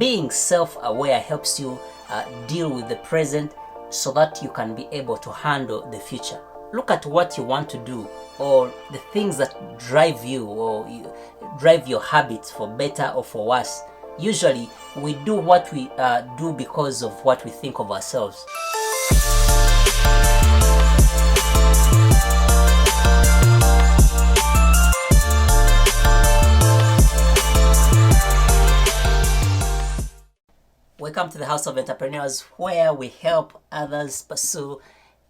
Being self-aware helps you deal with the present so that you can be able to handle the future. Look at what you want to do, or the things that drive you, or drive your habits for better or for worse. Usually we do what we do because of what we think of ourselves. Welcome to the House of Entrepreneurs, where we help others pursue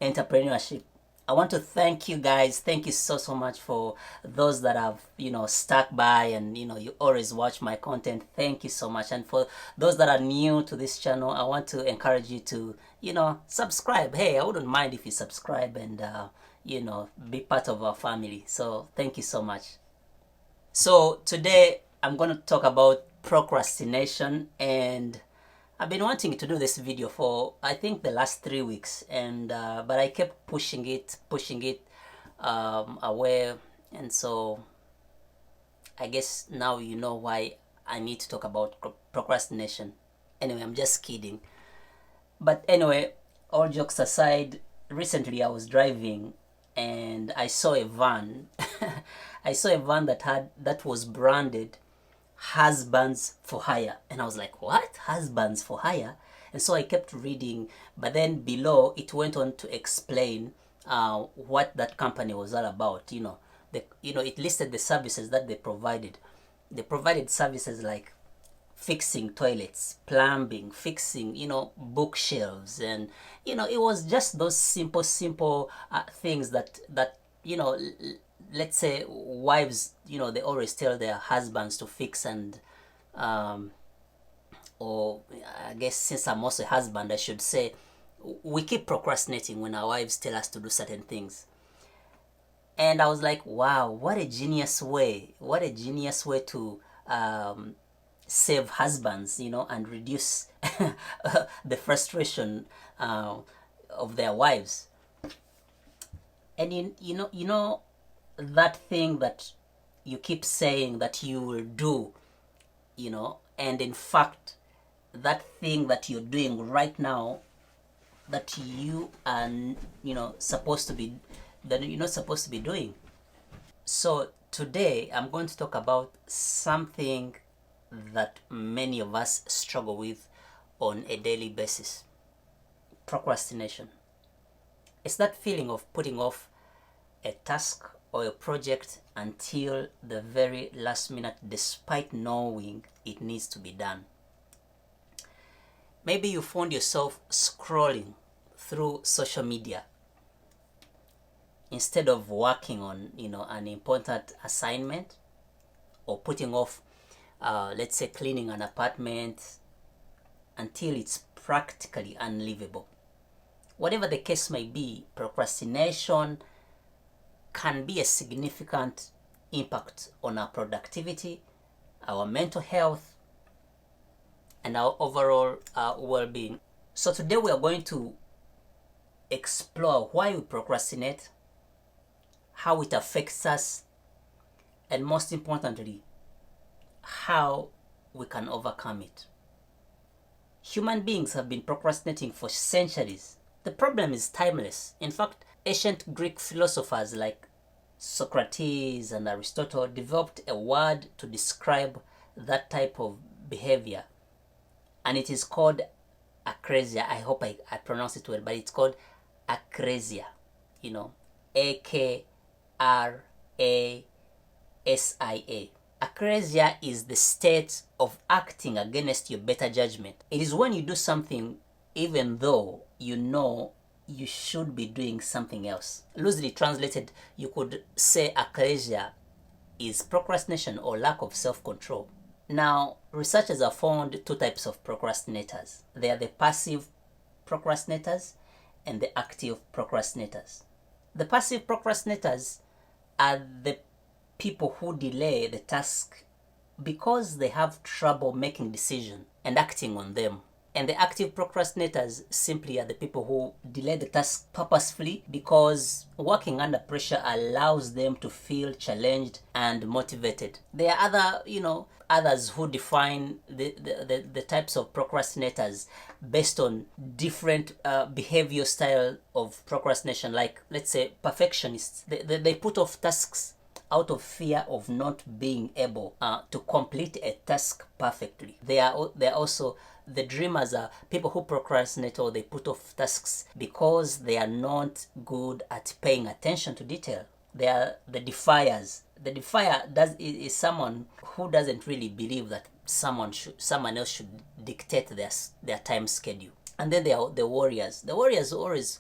entrepreneurship. I want to thank you guys. Thank you so much for those that have, stuck by and, you always watch my content. Thank you so much. And for those that are new to this channel, I want to encourage you to, subscribe. Hey, I wouldn't mind if you subscribe and, be part of our family. So thank you so much. So today I'm going to talk about procrastination, and I've been wanting to do this video for I think the last 3 weeks, and but I kept pushing it away, and so I guess now you know why I need to talk about procrastination. Anyway, I'm just kidding. But anyway, all jokes aside, recently I was driving and I saw a van. I saw a van that was branded husbands for hire, and I was like, what? Husbands for hire? And so I kept reading, but then below it went on to explain what that company was all about. It listed the services that they provided. They provided services like fixing toilets, plumbing, fixing bookshelves, and it was just those simple things that let's say wives, they always tell their husbands to fix, and or I guess since I'm also a husband, I should say we keep procrastinating when our wives tell us to do certain things. And I was like, wow, what a genius way to save husbands, and reduce the frustration of their wives. And you know that thing that you keep saying that you will do, and in fact that thing that you're doing right now that you are supposed to be, that you're not supposed to be doing. So today I'm going to talk about something that many of us struggle with on a daily basis: procrastination. It's that feeling of putting off a task or a project until the very last minute, despite knowing it needs to be done. Maybe you found yourself scrolling through social media instead of working on an important assignment, or putting off let's say cleaning an apartment until it's practically unlivable. Whatever the case may be, procrastination can be a significant impact on our productivity, our mental health, and our overall well-being. So today we are going to explore why we procrastinate, how it affects us, and most importantly, how we can overcome it. Human beings have been procrastinating for centuries. The problem is timeless. In fact, ancient Greek philosophers like Socrates and Aristotle developed a word to describe that type of behavior, and it is called akrasia. I hope I pronounce it well, but it's called akrasia. Akrasia. Akrasia is the state of acting against your better judgment. It is when you do something even though you know you should be doing something else. Loosely translated, you could say akrasia is procrastination or lack of self-control. Now, researchers have found two types of procrastinators. They are the passive procrastinators and the active procrastinators. The passive procrastinators are the people who delay the task because they have trouble making decisions and acting on them. And the active procrastinators simply are the people who delay the task purposefully because working under pressure allows them to feel challenged and motivated. There are others who define the types of procrastinators based on different behavior style of procrastination. Like, let's say, perfectionists. They put off tasks out of fear of not being able to complete a task perfectly. They are also the dreamers, are people who procrastinate or they put off tasks because they are not good at paying attention to detail. They are the defiers. The defier is someone who doesn't really believe that someone else should dictate their time schedule. And then there are the warriors. The warriors always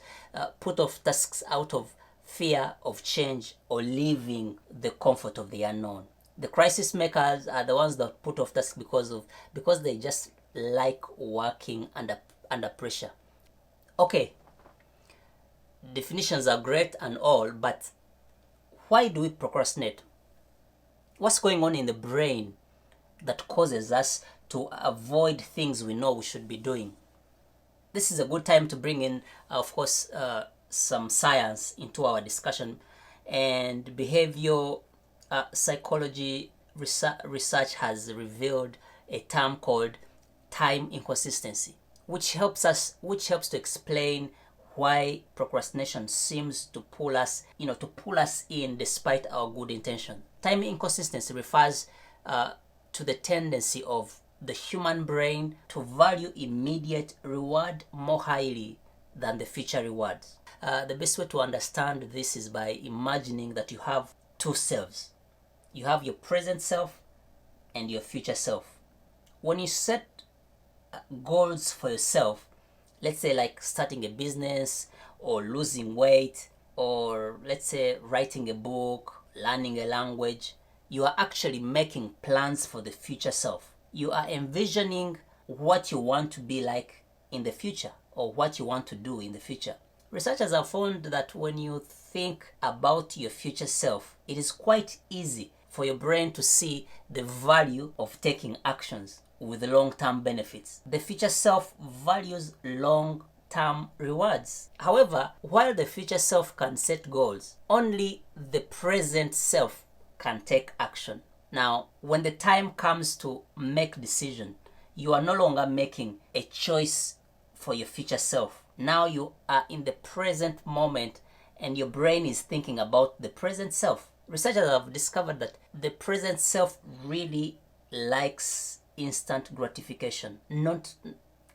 put off tasks out of fear of change or leaving the comfort of the unknown. The crisis makers are the ones that put off tasks because they just like working under pressure. Okay, definitions are great and all, but why do we procrastinate? What's going on in the brain that causes us to avoid things we know we should be doing? This is a good time to bring in, of course, some science into our discussion. And behavioral psychology research has revealed a term called time inconsistency, which helps to explain why procrastination seems to pull us in despite our good intention. Time inconsistency refers to the tendency of the human brain to value immediate reward more highly than the future rewards. The best way to understand this is by imagining that you have two selves. You have your present self and your future self. When you set goals for yourself, let's say like starting a business or losing weight, or let's say writing a book, learning a language, you are actually making plans for the future self. You are envisioning what you want to be like in the future or what you want to do in the future. Researchers have found that when you think about your future self, it is quite easy for your brain to see the value of taking actions with long-term benefits. The future self values long-term rewards. However, while the future self can set goals, only the present self can take action. Now, when the time comes to make decision, you are no longer making a choice for your future self. Now you are in the present moment and your brain is thinking about the present self. Researchers have discovered that the present self really likes instant gratification, not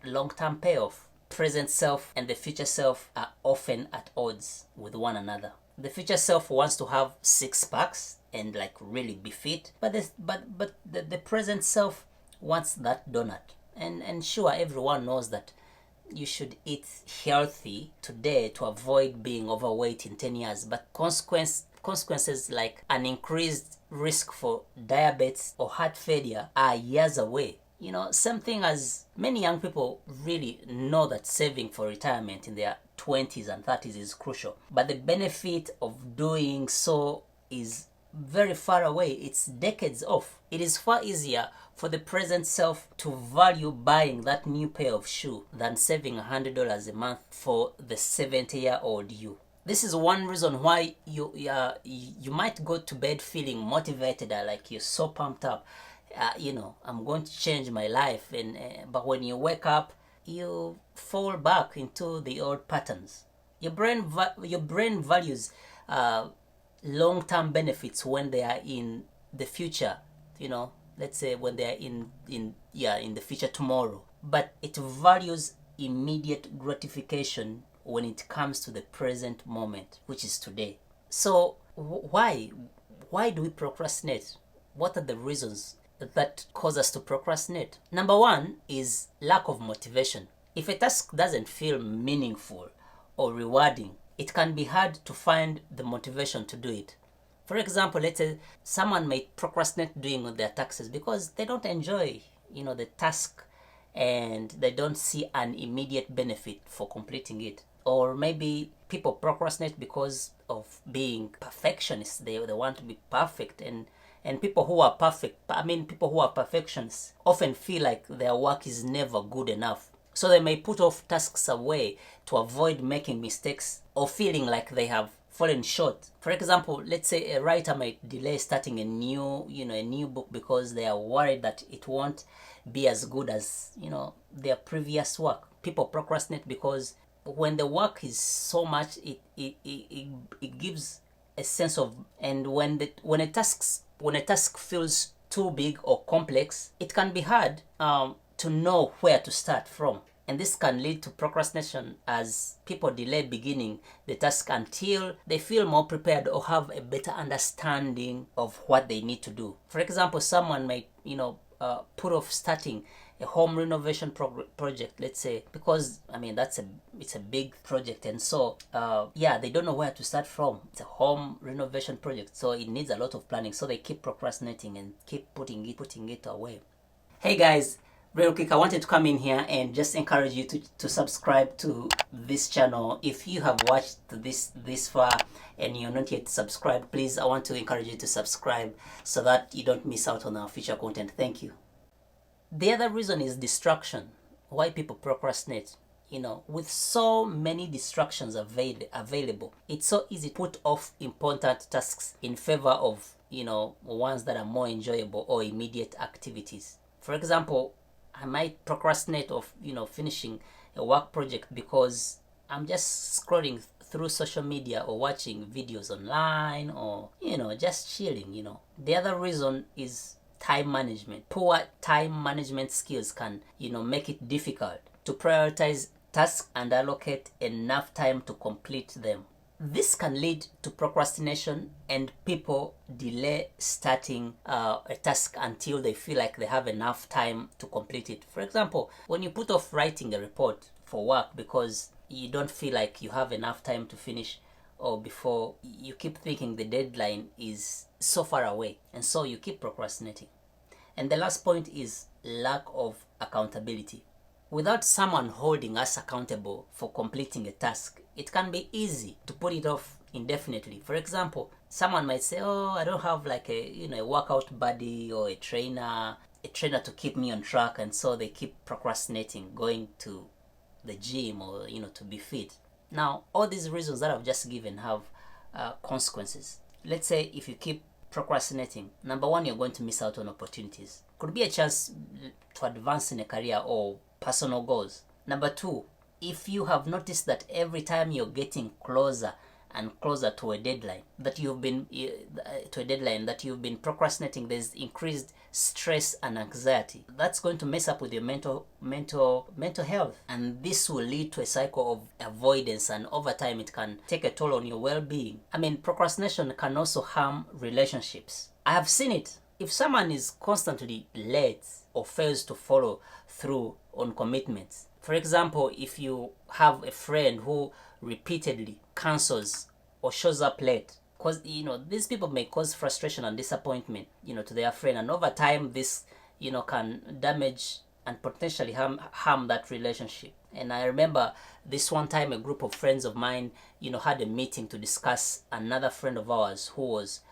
long-term payoff. Present self and the future self are often at odds with one another. The future self wants to have six packs and like really be fit, but the present self wants that donut. And sure, everyone knows that you should eat healthy today to avoid being overweight in 10 years, but consequences like an increased risk for diabetes or heart failure are years away. Same thing as many young people really know that saving for retirement in their 20s and 30s is crucial, but the benefit of doing so is very far away. It's decades off. It is far easier for the present self to value buying that new pair of shoes than saving $100 a month for the 70-year-old you. This is one reason why you might go to bed feeling motivated, like you're so pumped up. I'm going to change my life, but when you wake up, you fall back into the old patterns. Your brain values long-term benefits when they are in the future. Let's say when they are in the future tomorrow, but it values immediate gratification when it comes to the present moment, which is today. So why do we procrastinate? What are the reasons that cause us to procrastinate? Number one is lack of motivation. If a task doesn't feel meaningful or rewarding, it can be hard to find the motivation to do it. For example, let's say someone may procrastinate doing their taxes because they don't enjoy, the task, and they don't see an immediate benefit for completing it. Or maybe people procrastinate because of being perfectionists. They want to be perfect, and people who are perfectionists often feel like their work is never good enough. So they may put off tasks away to avoid making mistakes or feeling like they have fallen short. For example, let's say a writer might delay starting a new book because they are worried that it won't be as good as, their previous work. People procrastinate because when the work is so much, it gives a sense of, and when a task feels too big or complex, it can be hard to know where to start from. And this can lead to procrastination as people delay beginning the task until they feel more prepared or have a better understanding of what they need to do. For example, someone might, put off starting a home renovation project, let's say, because it's a big project, and so they don't know where to start from. It's a home renovation project, so it needs a lot of planning, so they keep procrastinating and keep putting it away. Hey guys, real quick, I wanted to come in here and just encourage you to subscribe to this channel. If you have watched this far and you're not yet subscribed, please, I want to encourage you to subscribe so that you don't miss out on our future content. Thank you. The other reason is distraction. Why people procrastinate. With so many distractions available, it's so easy to put off important tasks in favor of, ones that are more enjoyable or immediate activities. For example, I might procrastinate of, finishing a work project because I'm just scrolling through social media or watching videos online or, just chilling. The other reason is time management. Poor time management skills can, make it difficult to prioritize tasks and allocate enough time to complete them. This can lead to procrastination and people delay starting a task until they feel like they have enough time to complete it. For example, when you put off writing a report for work because you don't feel like you have enough time to finish, or before you keep thinking the deadline is so far away, and so you keep procrastinating. And the last point is lack of accountability. Without someone holding us accountable for completing a task, it can be easy to put it off indefinitely. For example, someone might say, "Oh, I don't have like a workout buddy or a trainer to keep me on track," and so they keep procrastinating going to the gym or to be fit. Now, all these reasons that I've just given have consequences. Let's say if you keep procrastinating, number one, you're going to miss out on opportunities. Could be a chance to advance in a career or personal goals. Number two, if you have noticed that every time you're getting closer and closer to a deadline that you've been procrastinating, there's increased stress and anxiety. That's going to mess up with your mental health, and this will lead to a cycle of avoidance, and over time it can take a toll on your well-being. Procrastination can also harm relationships. I have seen it. If someone is constantly late or fails to follow through on commitments, for example, if you have a friend who repeatedly cancels or shows up late, because these people may cause frustration and disappointment to their friend, and over time this can damage and potentially harm that relationship. And I remember this one time a group of friends of mine had a meeting to discuss another friend of ours who was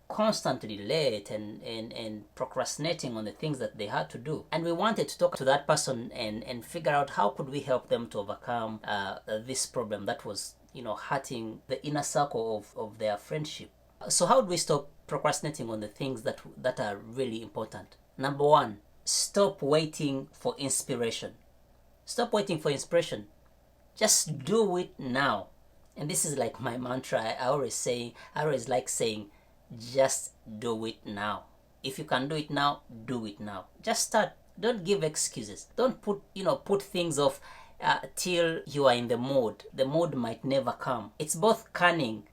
constantly late and procrastinating on the things that they had to do. And we wanted to talk to that person and figure out how could we help them to overcome this problem that was hurting the inner circle of their friendship. So how do we stop procrastinating on the things that are really important? Number one, stop waiting for inspiration. Stop waiting for inspiration. Just do it now. And this is like my mantra. I always like saying, just do it now. If you can do it now, do it now. Just start. Don't give excuses. Don't put things off till you are in the mood. The mood might never come. It's both cunning,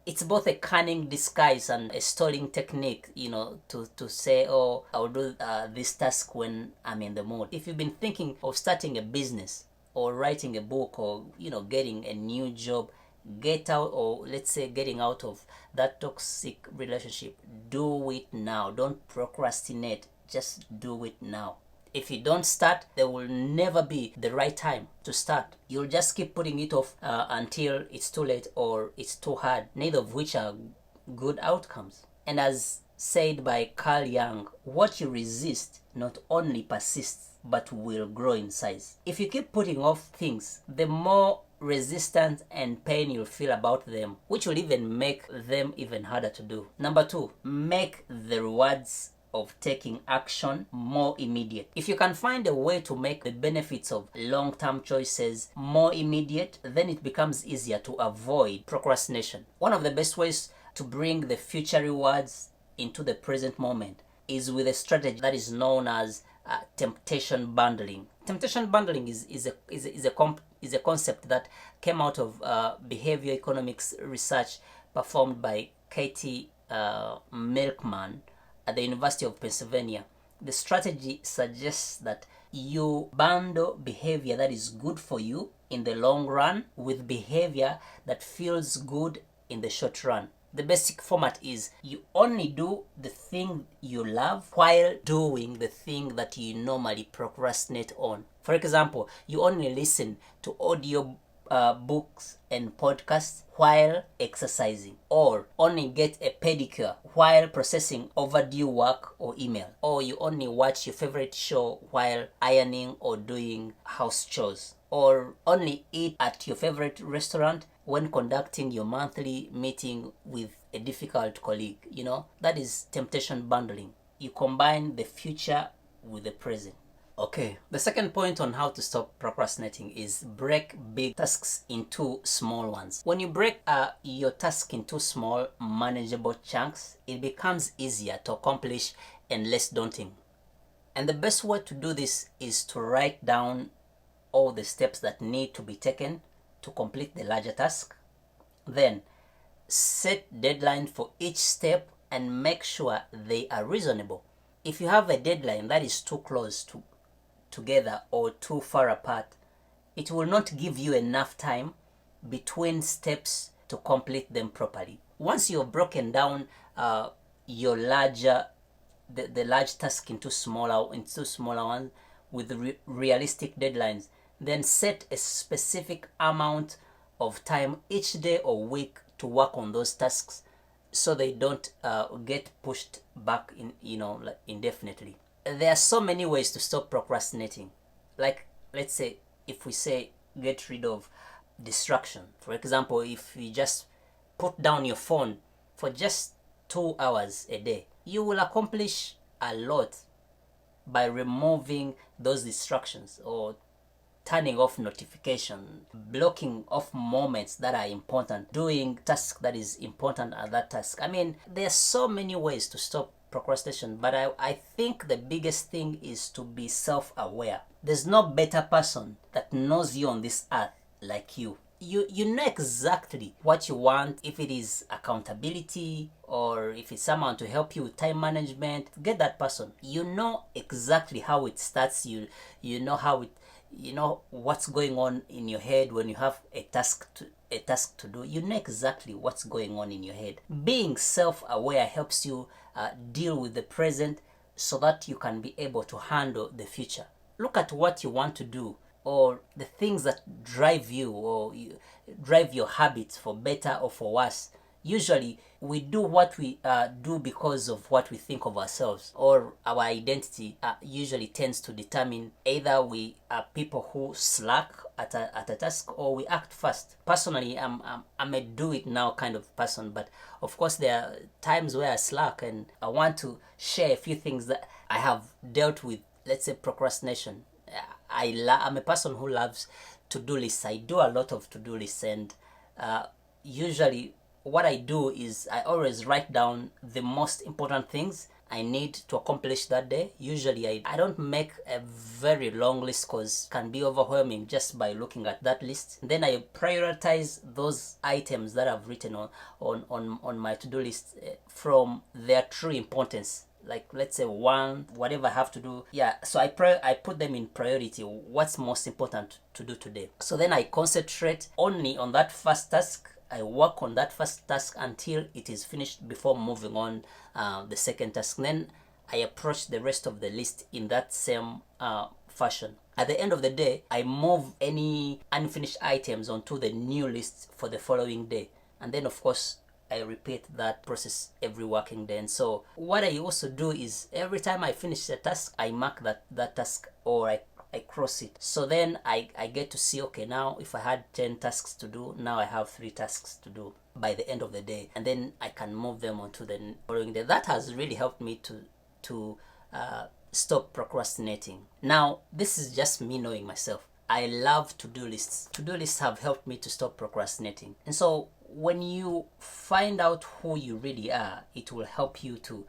it's both a cunning disguise and a stalling technique, to say, "Oh, I'll do this task when I'm in the mood." If you've been thinking of starting a business or writing a book or, getting a new job, get out, or let's say getting out of that toxic relationship, do it now. Don't procrastinate. Just do it now. If you don't start, there will never be the right time to start. You'll just keep putting it off until it's too late or it's too hard, neither of which are good outcomes. And as said by Carl Jung, what you resist not only persists, but will grow in size. If you keep putting off things, the more resistance and pain you'll feel about them, which will even make them even harder to do. Number 2, make the rewards of taking action more immediate. If you can find a way to make the benefits of long-term choices more immediate, then it becomes easier to avoid procrastination. One of the best ways to bring the future rewards into the present moment is with a strategy that is known as temptation bundling. Temptation bundling is a concept that came out of behavior economics research performed by Katie Milkman at the University of Pennsylvania. The strategy suggests that you bundle behavior that is good for you in the long run with behavior that feels good in the short run. The basic format is you only do the thing you love while doing the thing that you normally procrastinate on. For example, you only listen to audio books and podcasts while exercising, or only get a pedicure while processing overdue work or email, or you only watch your favorite show while ironing or doing house chores, or only eat at your favorite restaurant when conducting your monthly meeting with a difficult colleague. That is temptation bundling. You combine the future with the present. Okay, the second point on how to stop procrastinating is break big tasks into small ones. When you break your task into small, manageable chunks, it becomes easier to accomplish and less daunting. And the best way to do this is to write down all the steps that need to be taken to complete the larger task. Then set deadline for each step and make sure they are reasonable. If you have a deadline that is too close together or too far apart, it will not give you enough time between steps to complete them properly. Once you've broken down your the large task into smaller ones with realistic deadlines, then set a specific amount of time each day or week to work on those tasks so they don't get pushed back indefinitely. There are so many ways to stop procrastinating. Like, let's say, if we say get rid of distraction. For example, if you just put down your phone for just 2 hours a day, you will accomplish a lot by removing those distractions, or turning off notification, blocking off moments that are important, doing task that is important at that task. There are so many ways to stop procrastination, but I think the biggest thing is to be self-aware. There's no better person that knows you on this earth like you. You know exactly what you want. If it is accountability, or if it's someone to help you with time management, get that person. You know exactly how it starts. You know what's going on in your head when you have a task to do. You know exactly what's going on in your head. Being self-aware helps you deal with the present so that you can be able to handle the future. Look at what you want to do, or the things that drive you, or drive your habits, for better or for worse. Usually we do what we do because of what we think of ourselves, or our identity usually tends to determine either we are people who slack at a task, or we act fast. Personally, I'm a do it now kind of person, but of course there are times where I slack, and I want to share a few things that I have dealt with. Let's say procrastination. I'm a person who loves to-do lists. I do a lot of to-do lists, and usually what I do is I always write down the most important things I need to accomplish that day. Usually I don't make a very long list, because it can be overwhelming just by looking at that list. Then I prioritize those items that I've written on my to-do list from their true importance. Like, let's say whatever I have to do. So I put them in priority. What's most important to do today? So then I concentrate only on that first task. I work on that first task until it is finished before moving on the second task. Then I approach the rest of the list in that same fashion. At the end of the day, I move any unfinished items onto the new list for the following day. And then, of course, I repeat that process every working day. And so what I also do is every time I finish a task, I mark that task, or I cross it. So then I get to see, okay, now if I had 10 tasks to do, now I have 3 tasks to do by the end of the day. And then I can move them on to the following day. That has really helped me to stop procrastinating. Now, this is just me knowing myself. I love to-do lists. To-do lists have helped me to stop procrastinating. And so when you find out who you really are, it will help you to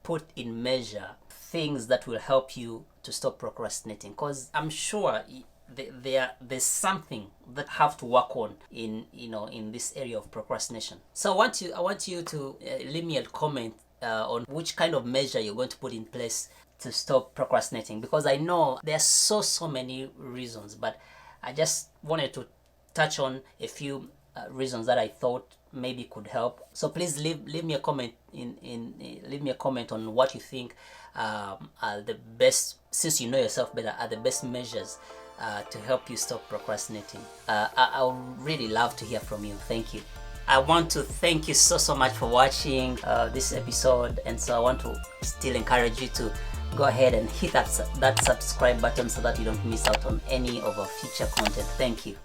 put in measure things that will help you to stop procrastinating. Because I'm sure there's something that have to work on in this area of procrastination. So I want you to leave me a comment on which kind of measure you're going to put in place to stop procrastinating, because I know there's so many reasons, but I just wanted to touch on a few reasons that I thought maybe could help. So please leave me a comment leave me a comment on what you think are the best, since you know yourself better, are the best measures to help you stop procrastinating. I would really love to hear from you. Thank you. I want to thank you so much for watching this episode, and so I want to still encourage you to go ahead and hit that subscribe button so that you don't miss out on any of our future content. Thank you.